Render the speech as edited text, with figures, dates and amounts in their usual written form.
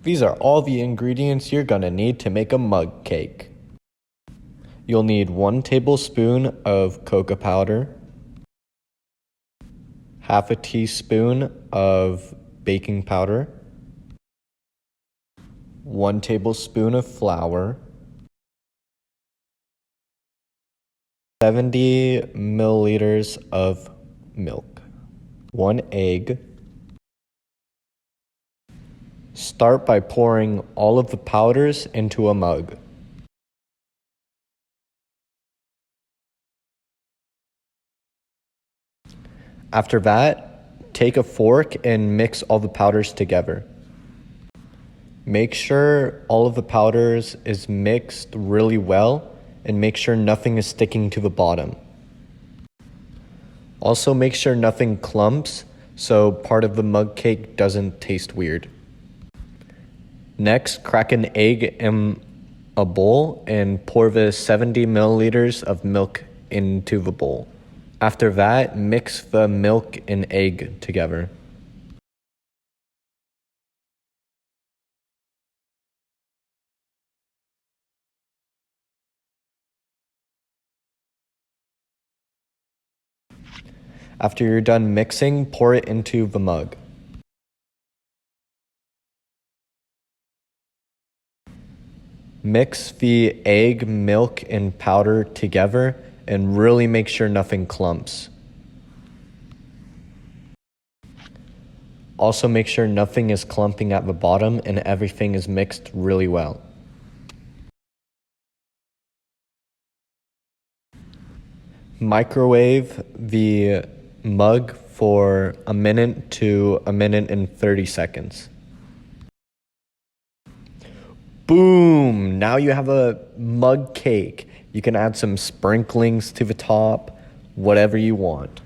These are all the ingredients you're gonna need to make a mug cake. You'll need 1 tablespoon of cocoa powder, half a teaspoon of baking powder, 1 tablespoon of flour, 70 milliliters of milk, 1 egg. Start by pouring all of the powders into a mug. After that, take a fork and mix all the powders together. Make sure all of the powders is mixed really well and make sure nothing is sticking to the bottom. Also make sure nothing clumps so part of the mug cake doesn't taste weird. Next, crack an egg in a bowl and pour the 70 milliliters of milk into the bowl. After that, mix the milk and egg together. After you're done mixing, pour it into the mug. Mix the egg, milk, and powder together and really make sure nothing clumps. Also make sure nothing is clumping at the bottom and everything is mixed really well. Microwave the mug for 1 minute to 1 minute and 30 seconds. Boom! Now you have a mug cake. You can add some sprinklings to the top, whatever you want.